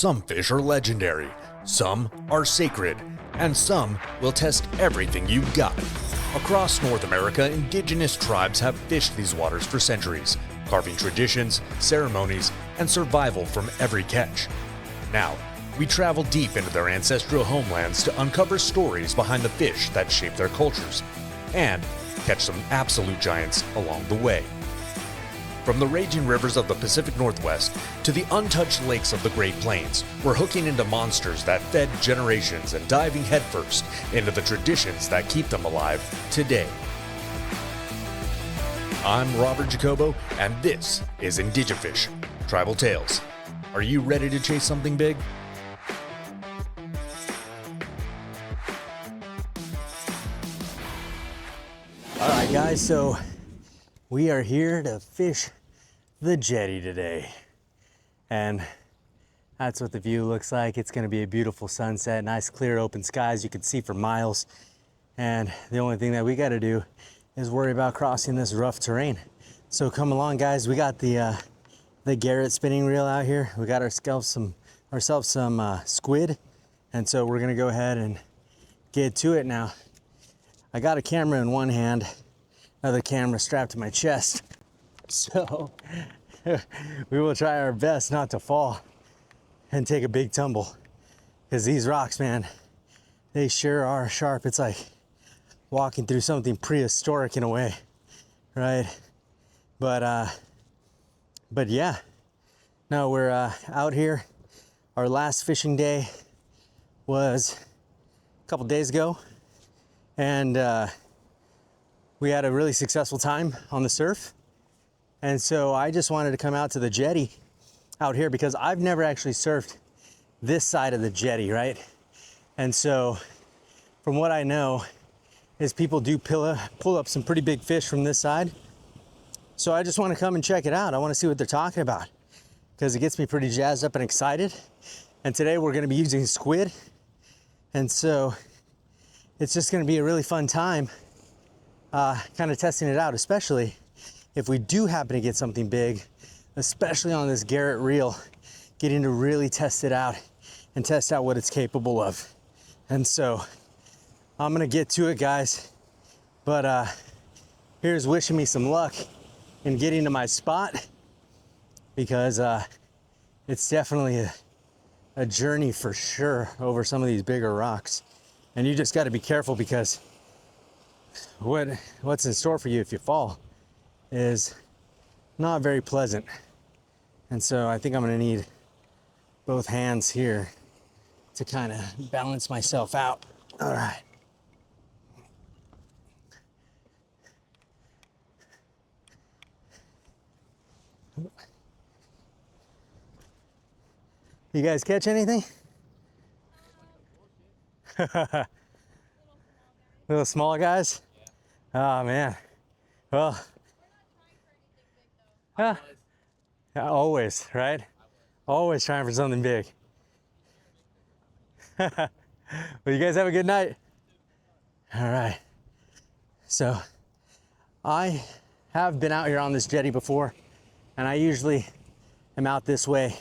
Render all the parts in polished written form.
Some fish are legendary, some are sacred, and some will test everything you've got. Across North America, indigenous tribes have fished these waters for centuries, carving traditions, ceremonies, and survival from every catch. Now, we travel deep into their ancestral homelands to uncover stories behind the fish that shape their cultures, and catch some absolute giants along the way. From the raging rivers of the Pacific Northwest to the untouched lakes of the Great Plains, we're hooking into monsters that fed generations and diving headfirst into the traditions that keep them alive today. I'm Robert Jacobo, and this is Indigifish, Tribal Tales. Are you ready to chase something big? All right, guys, so we are here to fish the Jetty today. And that's what the view looks like. It's gonna be a beautiful sunset, nice clear open skies you can see for miles. And the only thing that we gotta do is worry about crossing this rough terrain. So come along, guys. We got the Garrett spinning reel out here. We got ourselves some squid. And so we're gonna go ahead and get to it now. I got a camera in one hand, another camera strapped to my chest. So we will try our best not to fall and take a big tumble. Because these rocks, man, they sure are sharp. It's like walking through something prehistoric in a way, right? But yeah, no, we're out here. Our last fishing day was a couple days ago. And we had a really successful time on the surf. And so I just wanted to come out to the jetty out here because I've never actually surfed this side of the jetty, right? And so from what I know is people do pull up some pretty big fish from this side. So I just want to come and check it out. I want to see what they're talking about because it gets me pretty jazzed up and excited. And today we're going to be using squid. And so it's just going to be a really fun time kind of testing it out, especially if we do happen to get something big, especially on this Garrett reel, getting to really test it out and test out what it's capable of. And so I'm going to get to it, guys. But here's wishing me some luck in getting to my spot because it's definitely a journey for sure over some of these bigger rocks. And you just got to be careful because what's in store for you if you fall is not very pleasant. And so I think I'm going to need both hands here to kind of balance myself out. All right. You guys catch anything? Little small guys? Oh man. Well, always, right? Always trying for something big. Well, you guys have a good night. All right. So I have been out here on this jetty before, and I usually am out this way,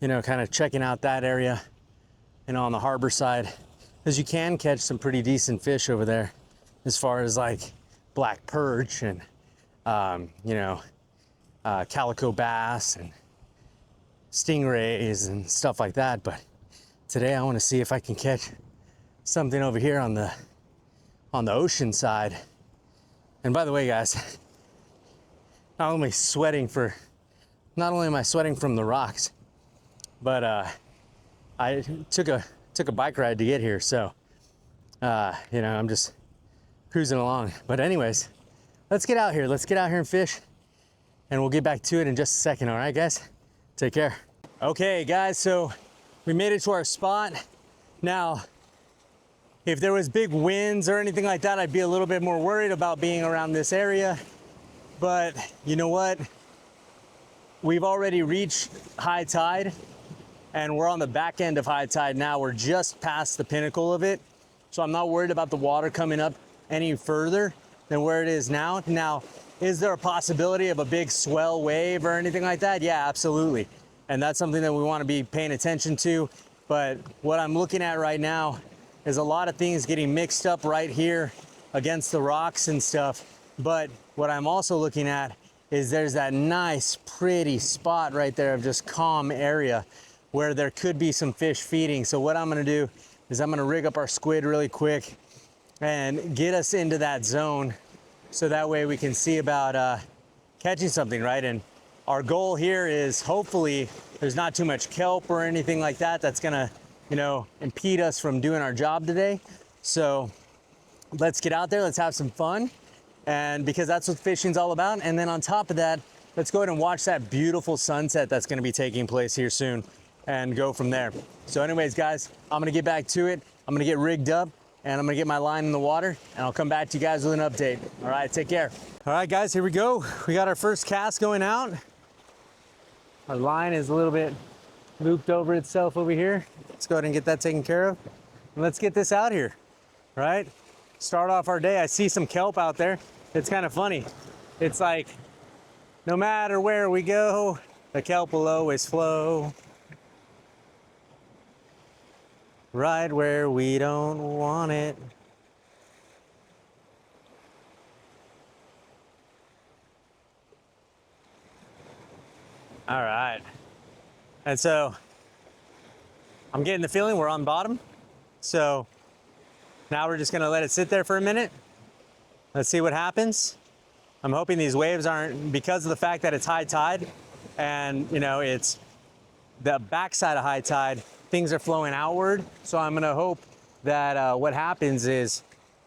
you know, kind of checking out that area, you know, on the harbor side. Because you can catch some pretty decent fish over there as far as like black perch and, you know, calico bass and stingrays and stuff like that. But today I want to see if I can catch something over here on the ocean side. And by the way, guys, not only am I sweating from the rocks, but I took a bike ride to get here, so you know, I'm just cruising along. But anyways, let's get out here and fish, and we'll get back to it in just a second. All right, guys, take care. Okay, guys, so we made it to our spot. Now, if there was big winds or anything like that, I'd be a little bit more worried about being around this area. But you know what? We've already reached high tide, and we're on the back end of high tide now. We're just past the pinnacle of it. So I'm not worried about the water coming up any further than where it is now. Now, is there a possibility of a big swell wave or anything like that? Yeah, absolutely. And that's something that we want to be paying attention to. But what I'm looking at right now is a lot of things getting mixed up right here against the rocks and stuff. But what I'm also looking at is there's that nice, pretty spot right there of just calm area where there could be some fish feeding. So what I'm gonna do is I'm gonna rig up our squid really quick and get us into that zone so that way we can see about catching something, right? And our goal here is hopefully there's not too much kelp or anything like that that's gonna, you know, impede us from doing our job today. So let's get out there, let's have some fun, and because that's what fishing's all about. And then on top of that, let's go ahead and watch that beautiful sunset that's gonna be taking place here soon and go from there. So anyways, guys, I'm gonna get back to it. I'm gonna get rigged up and I'm gonna get my line in the water and I'll come back to you guys with an update. All right, take care. All right, guys, here we go. We got our first cast going out. Our line is a little bit looped over itself over here. Let's go ahead and get that taken care of. And let's get this out here, right? Start off our day. I see some kelp out there. It's kind of funny. It's like, no matter where we go, the kelp will always flow. Right where we don't want it. All right. And so I'm getting the feeling we're on bottom. So now we're just gonna let it sit there for a minute. Let's see what happens. I'm hoping these waves aren't, because of the fact that it's high tide and you know, it's the backside of high tide, things are flowing outward. So I'm gonna hope that what happens is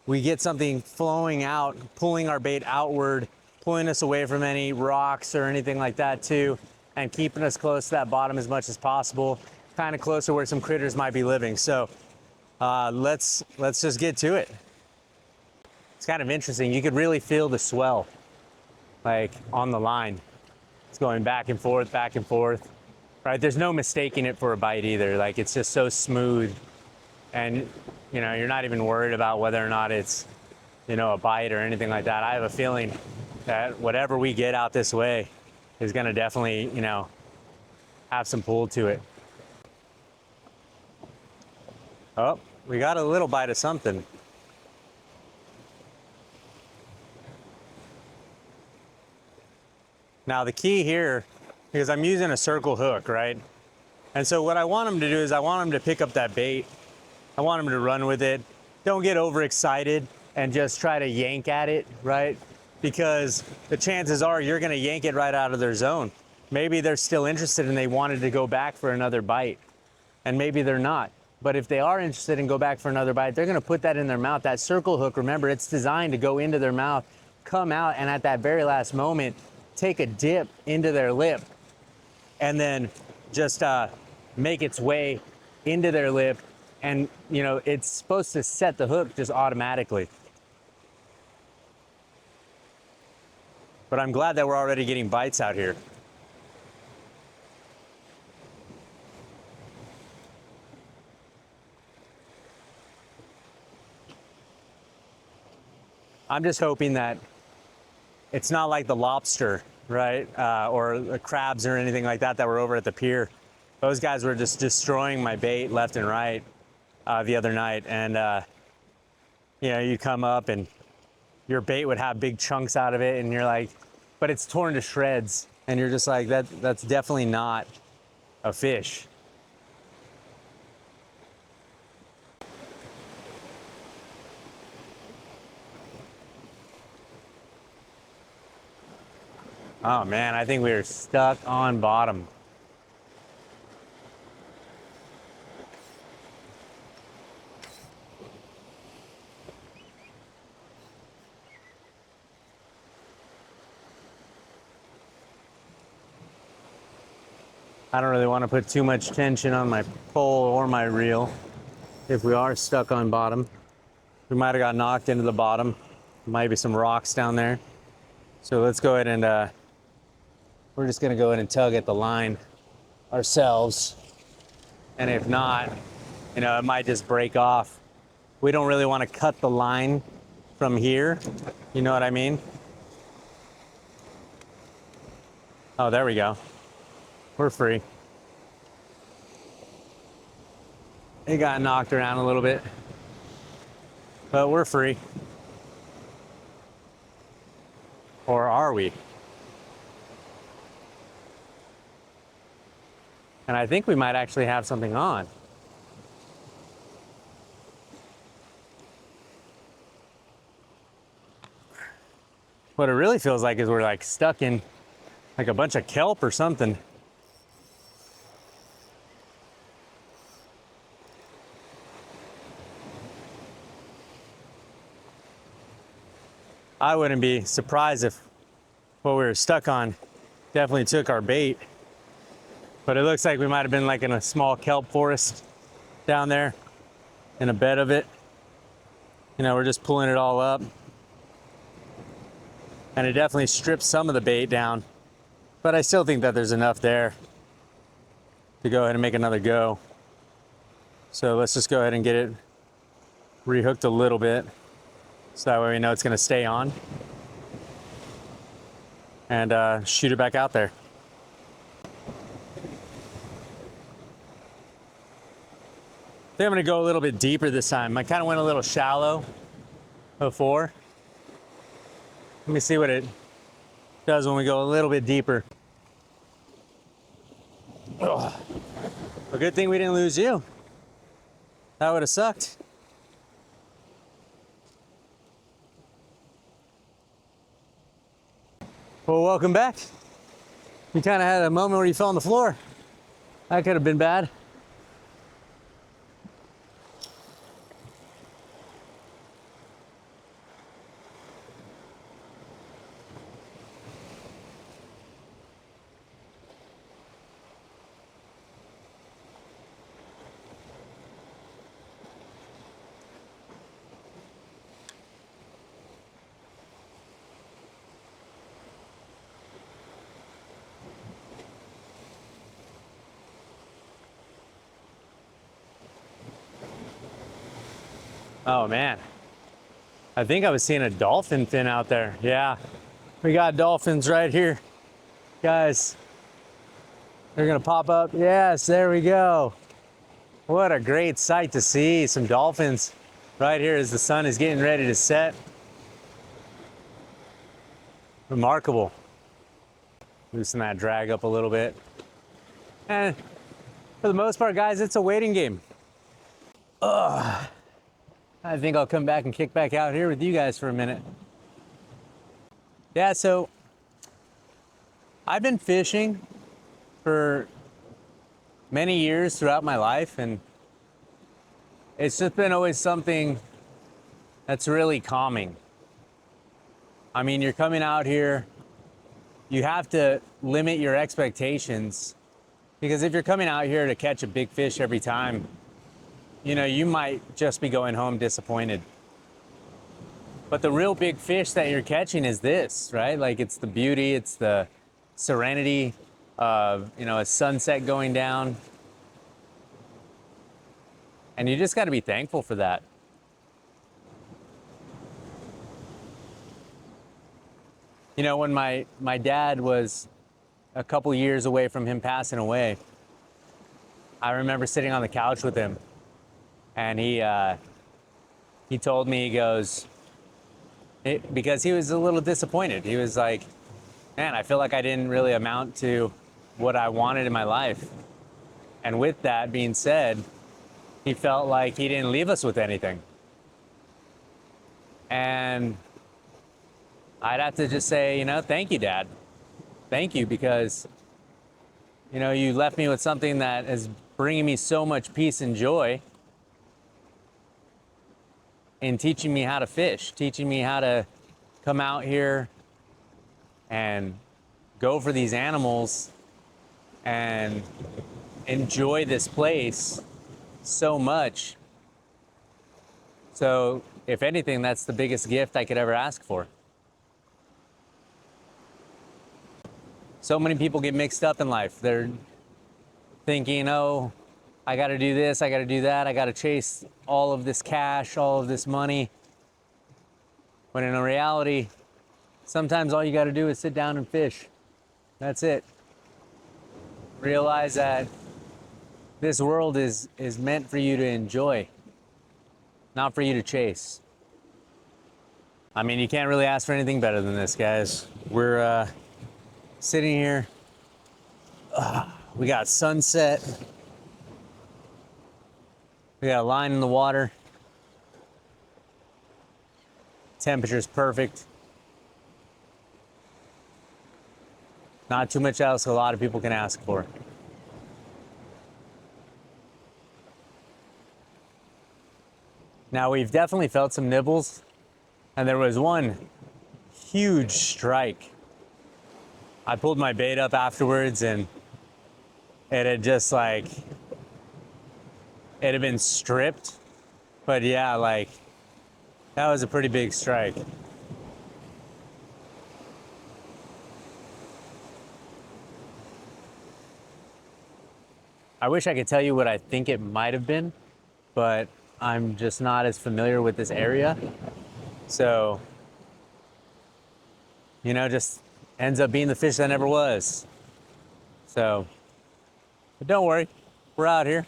we get something flowing out, pulling our bait outward, pulling us away from any rocks or anything like that too, and keeping us close to that bottom as much as possible, kind of close to where some critters might be living. So let's just get to it. It's kind of interesting. You could really feel the swell, like on the line. It's going back and forth, right? There's no mistaking it for a bite either. Like it's just so smooth, and you know, you're not even worried about whether or not it's, you know, a bite or anything like that. I have a feeling that whatever we get out this way is gonna definitely, you know, have some pull to it. Oh, we got a little bite of something. Now the key here, because I'm using a circle hook, right? And so what I want them to do is I want them to pick up that bait. I want them to run with it. Don't get overexcited and just try to yank at it, right? Because the chances are you're gonna yank it right out of their zone. Maybe they're still interested and they wanted to go back for another bite, and maybe they're not. But if they are interested and go back for another bite, they're gonna put that in their mouth. That circle hook, remember, it's designed to go into their mouth, come out, and at that very last moment, take a dip into their lip, and then just make its way into their lip. And you know, it's supposed to set the hook just automatically. But I'm glad that we're already getting bites out here. I'm just hoping that it's not like the lobster, right? Or the crabs or anything like that that were over at the pier. Those guys were just destroying my bait left and right the other night. And you know, you come up and your bait would have big chunks out of it, and you're like, but it's torn to shreds. And you're just like, that's definitely not a fish. Oh man, I think we are stuck on bottom. I don't really want to put too much tension on my pole or my reel if we are stuck on bottom. We might have got knocked into the bottom. Might be some rocks down there. So let's go ahead and we're just gonna go ahead and tug at the line ourselves. And if not, you know, it might just break off. We don't really want to cut the line from here. You know what I mean? Oh, there we go. We're free. It got knocked around a little bit, but we're free. Or are we? And I think we might actually have something on. What it really feels like is we're like stuck in like a bunch of kelp or something. I wouldn't be surprised if what we were stuck on definitely took our bait. But it looks like we might have been like in a small kelp forest down there in a bed of it. You know, we're just pulling it all up. And it definitely strips some of the bait down. But I still think that there's enough there to go ahead and make another go. So let's just go ahead and get it rehooked a little bit. So that way we know it's gonna stay on. And shoot it back out there. I think I'm gonna go a little bit deeper this time. I kind of went a little shallow before. Let me see what it does when we go a little bit deeper. Ugh. A good thing we didn't lose you. That would have sucked. Well, welcome back. You kind of had a moment where you fell on the floor. That could have been bad. Oh man, I think I was seeing a dolphin fin out there. Yeah, we got dolphins right here. Guys, they're gonna pop up. Yes, there we go. What a great sight to see, some dolphins right here as the sun is getting ready to set. Remarkable. Loosen that drag up a little bit. And for the most part, guys, it's a waiting game. Ugh. I think I'll come back and kick back out here with you guys for a minute. Yeah, so I've been fishing for many years throughout my life, and it's just been always something that's really calming. I mean, you're coming out here, you have to limit your expectations, because if you're coming out here to catch a big fish every time, you know, you might just be going home disappointed. But the real big fish that you're catching is this, right? Like, it's the beauty, it's the serenity of, you know, a sunset going down. And you just got to be thankful for that. You know, when my dad was a couple years away from him passing away, I remember sitting on the couch with him. And he told me, he goes, because he was a little disappointed. He was like, man, I feel like I didn't really amount to what I wanted in my life. And with that being said, he felt like he didn't leave us with anything. And I'd have to just say, you know, thank you, Dad. Thank you, because, you know, you left me with something that is bringing me so much peace and joy. In teaching me how to fish, teaching me how to come out here and go for these animals and enjoy this place so much. So, if anything, that's the biggest gift I could ever ask for. So many people get mixed up in life. They're thinking, oh, I got to do this, I got to do that, I got to chase all of this cash, all of this money. When in reality, sometimes all you got to do is sit down and fish. That's it. Realize that This world is meant for you to enjoy, not for you to chase. I mean, you can't really ask for anything better than this, guys. We're sitting here. We got sunset. We got a line in the water. Temperature's perfect. Not too much else a lot of people can ask for. Now, we've definitely felt some nibbles, and there was one huge strike. I pulled my bait up afterwards, and it had just like, it had been stripped. But yeah, like, that was a pretty big strike. I wish I could tell you what I think it might have been, but I'm just not as familiar with this area. So, you know, just ends up being the fish that never was. So, but don't worry, we're out here.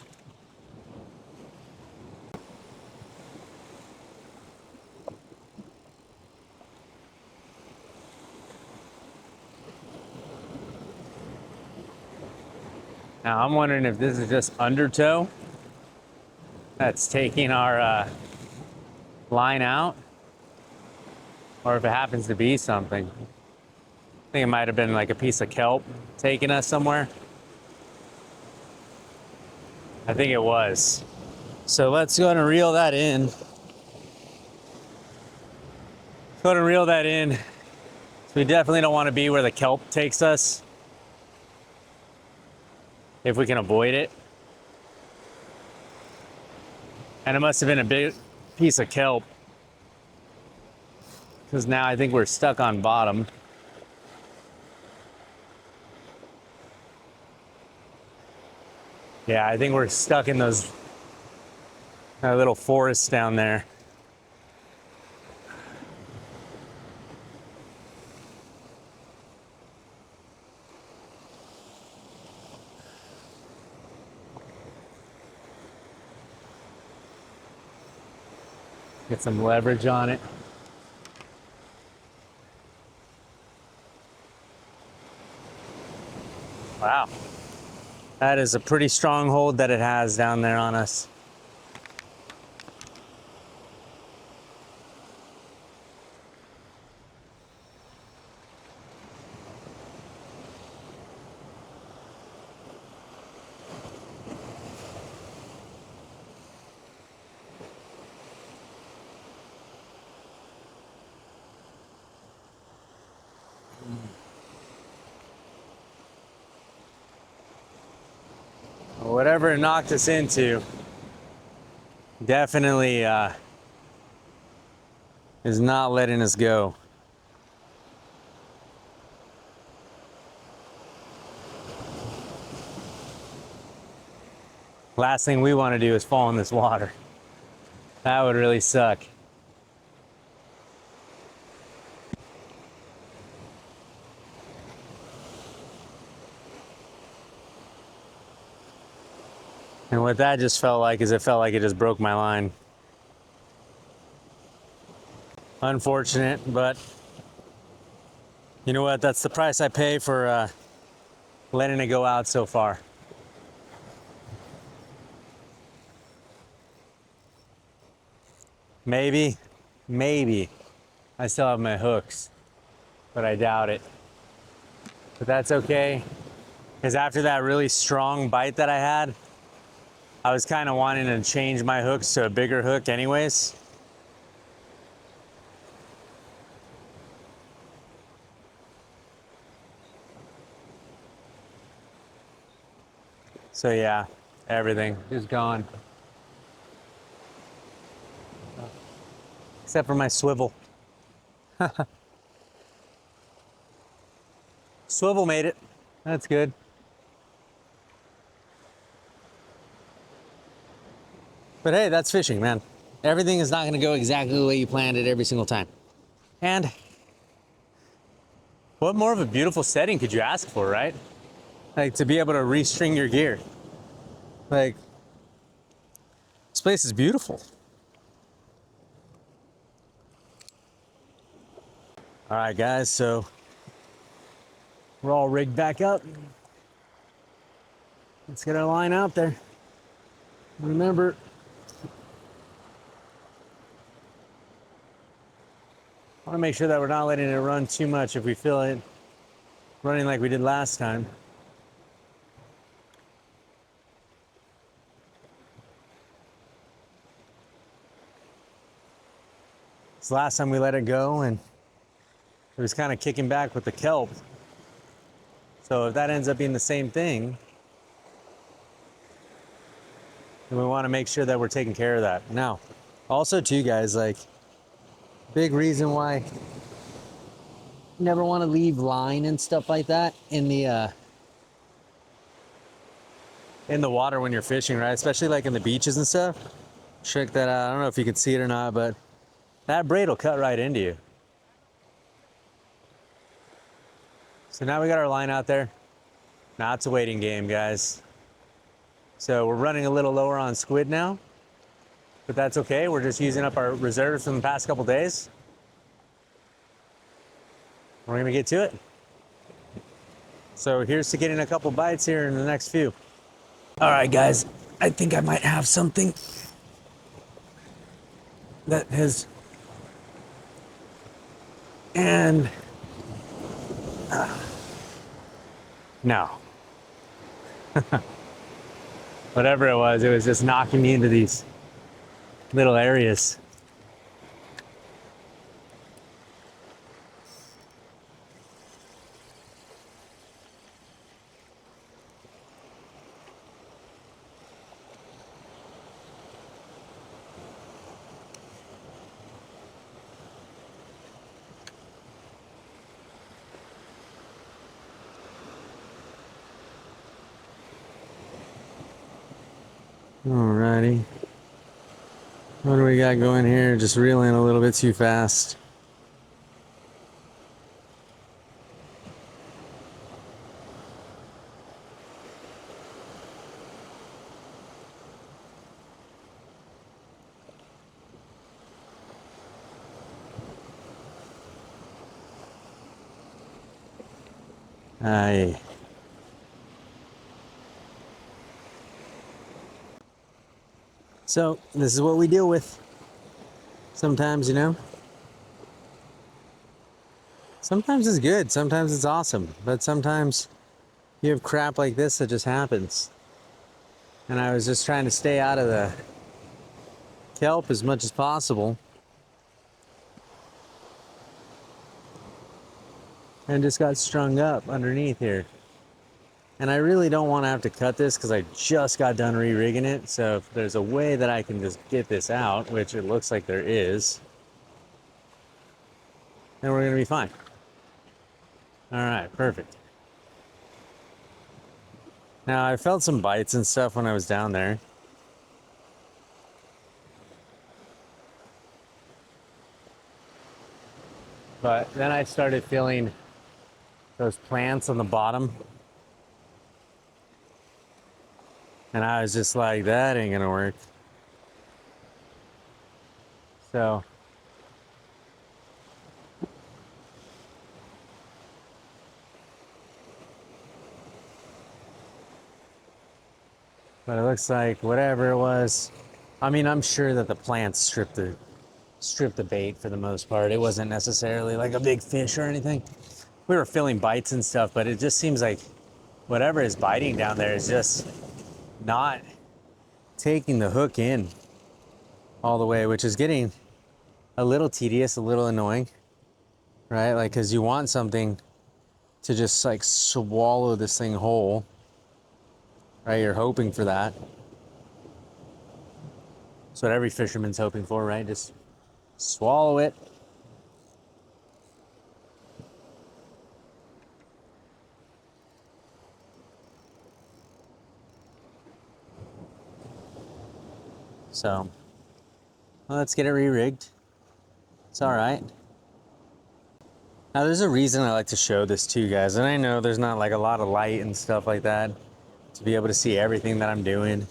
Now I'm wondering if this is just undertow that's taking our line out, or if it happens to be something. I think it might have been like a piece of kelp taking us somewhere. I think it was. So let's go and reel that in. Go and reel that in. So we definitely don't want to be where the kelp takes us, if we can avoid it. And it must have been a big piece of kelp, because now I think we're stuck on bottom. Yeah, I think we're stuck in those little forests down there. Get some leverage on it. Wow. That is a pretty strong hold that it has down there on us. Whatever it knocked us into definitely is not letting us go. Last thing we want to do is fall in this water. That would really suck. And what that just felt like is it felt like it just broke my line. Unfortunate, but you know what? That's the price I pay for letting it go out so far. Maybe I still have my hooks, but I doubt it. But that's okay, because after that really strong bite that I had, I was kind of wanting to change my hooks to a bigger hook anyways. So yeah, everything is gone. Except for my swivel. Swivel made it. That's good. But hey, that's fishing, man. Everything is not going to go exactly the way you planned it every single time. And what more of a beautiful setting could you ask for, right? Like to be able to restring your gear. Like, this place is beautiful. All right, guys, so we're all rigged back up. Let's get our line out there. Remember, I want to make sure that we're not letting it run too much if we feel it running like we did last time. This last time we let it go and it was kind of kicking back with the kelp. So if that ends up being the same thing, then we want to make sure that we're taking care of that. Now, also too, guys, like, big reason why you never want to leave line and stuff like that in the water when you're fishing, right? Especially like in the beaches and stuff. Check that out. I don't know if you can see it or not, but that braid will cut right into you. So now we got our line out there. Now it's a waiting game, guys. So we're running a little lower on squid now, but that's okay. We're just using up our reserves from the past couple days. We're gonna get to it. So here's to getting a couple bites here in the next few. All right, guys, I think I might have something that has, and no. Whatever it was just knocking me into these little areas. Alrighty. What do we got going here? Just reeling a little bit too fast. Aye. So this is what we deal with sometimes, you know. Sometimes it's good, sometimes it's awesome, but sometimes you have crap like this that just happens. And I was just trying to stay out of the kelp as much as possible, and just got strung up underneath here. And I really don't want to have to cut this because I just got done re-rigging it. So if there's a way that I can just get this out, which it looks like there is, then we're going to be fine. All right, perfect. Now, I felt some bites and stuff when I was down there. But then I started feeling those plants on the bottom. And I was just like, that ain't gonna work. So but it looks like whatever it was, I mean, I'm sure that the plants stripped the bait for the most part. It wasn't necessarily like a big fish or anything. We were feeling bites and stuff, but it just seems like whatever is biting down there is just not taking the hook in all the way, which is getting a little tedious, a little annoying, right? Like, because you want something to just like swallow this thing whole, right? You're hoping for that. That's what every fisherman's hoping for, right? Just swallow it. So, well, let's get it re-rigged. It's all right. Now, there's a reason I like to show this to you guys, and I know there's not like a lot of light and stuff like that, to be able to see everything that I'm doing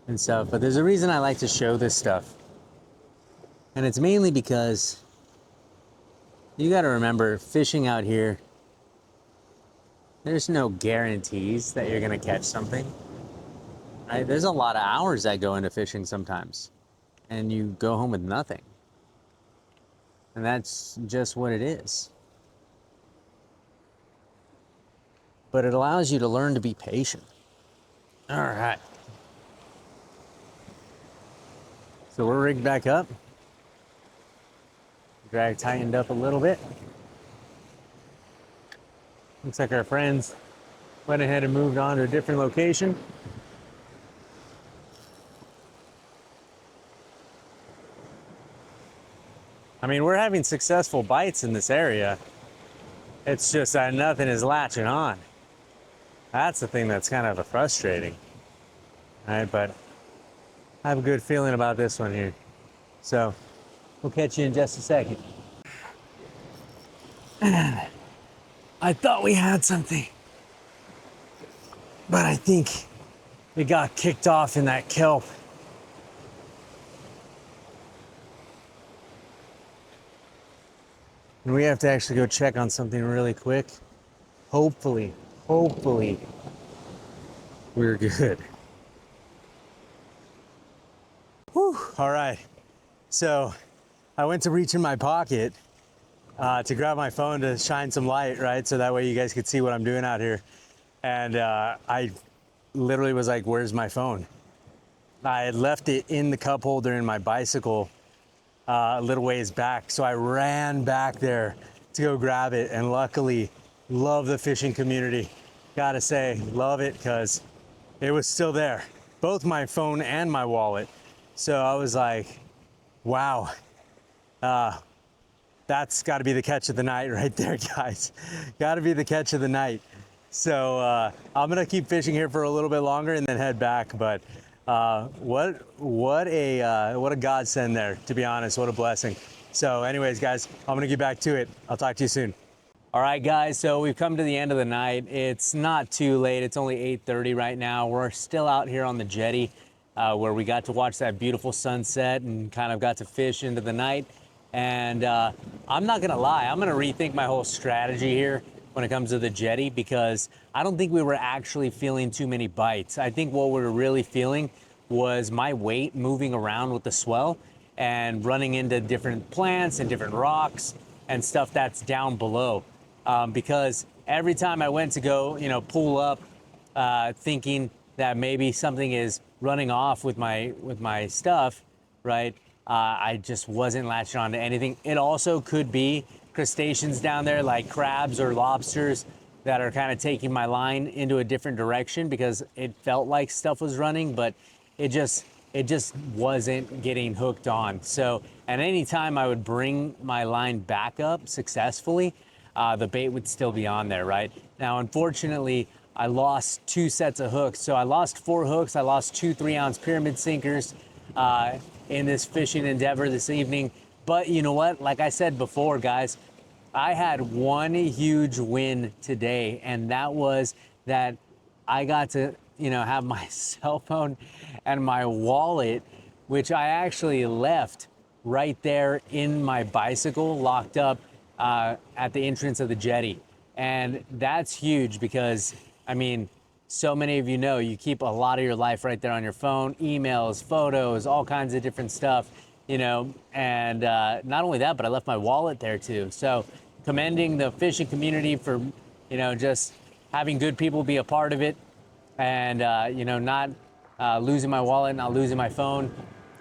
and stuff. But there's a reason I like to show this stuff. And it's mainly because you got to remember, fishing out here, there's no guarantees that you're going to catch something. Right? There's a lot of hours that go into fishing sometimes, and you go home with nothing. And that's just what it is. But it allows you to learn to be patient. All right. So we're rigged back up. Drag tightened up a little bit. Looks like our friends went ahead and moved on to a different location. I mean, we're having successful bites in this area. It's just that nothing is latching on. That's the thing that's kind of frustrating. All right, but I have a good feeling about this one here. So we'll catch you in just a second. I thought we had something, but I think we got kicked off in that kelp. And we have to actually go check on something really quick. Hopefully, we're good. Whew, all right. So I went to reach in my pocket to grab my phone to shine some light, right? So that way you guys could see what I'm doing out here. And I literally was like, where's my phone? I had left it in the cup holder in my bicycle a little ways back. So I ran back there to go grab it. And luckily, love the fishing community. Gotta say, love it, because it was still there. Both my phone and my wallet. So I was like, wow, that's gotta be the catch of the night right there, guys. Gotta be the catch of the night. So I'm gonna keep fishing here for a little bit longer and then head back. But what a godsend there, to be honest. What a blessing. So anyways, guys, I'm gonna get back to it. I'll talk to you soon. All right, guys, so we've come to the end of the night. It's not too late. It's only 8:30 right now. We're still out here on the jetty where we got to watch that beautiful sunset and kind of got to fish into the night. And I'm not gonna lie, I'm gonna rethink my whole strategy here when it comes to the jetty, because I don't think we were actually feeling too many bites. I think what we were really feeling was my weight moving around with the swell and running into different plants and different rocks and stuff that's down below. Because every time I went to go, pull up, thinking that maybe something is running off with my stuff, right? I just wasn't latching on to anything. It also could be crustaceans down there, like crabs or lobsters, that are kind of taking my line into a different direction, because it felt like stuff was running, but it just wasn't getting hooked on. So at any time I would bring my line back up successfully, the bait would still be on there, right? Now, unfortunately, I lost 2 sets of hooks. So I lost 4 hooks. I lost 2 3-ounce pyramid sinkers in this fishing endeavor this evening. But you know what? Like I said before, guys, I had one huge win today, and that was that I got to, have my cell phone and my wallet, which I actually left right there in my bicycle, locked up at the entrance of the jetty. And that's huge because, so many of you know, you keep a lot of your life right there on your phone, emails, photos, all kinds of different stuff, and not only that, but I left my wallet there too. So commending the fishing community for, just having good people be a part of it, and, not losing my wallet, not losing my phone.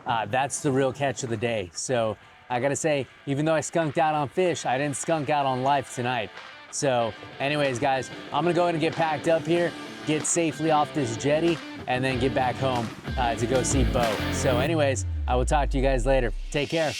That's the real catch of the day. So I gotta say, even though I skunked out on fish, I didn't skunk out on life tonight. So anyways, guys, I'm gonna go ahead and get packed up here, get safely off this jetty, and then get back home to go see Bo. So anyways, I will talk to you guys later. Take care.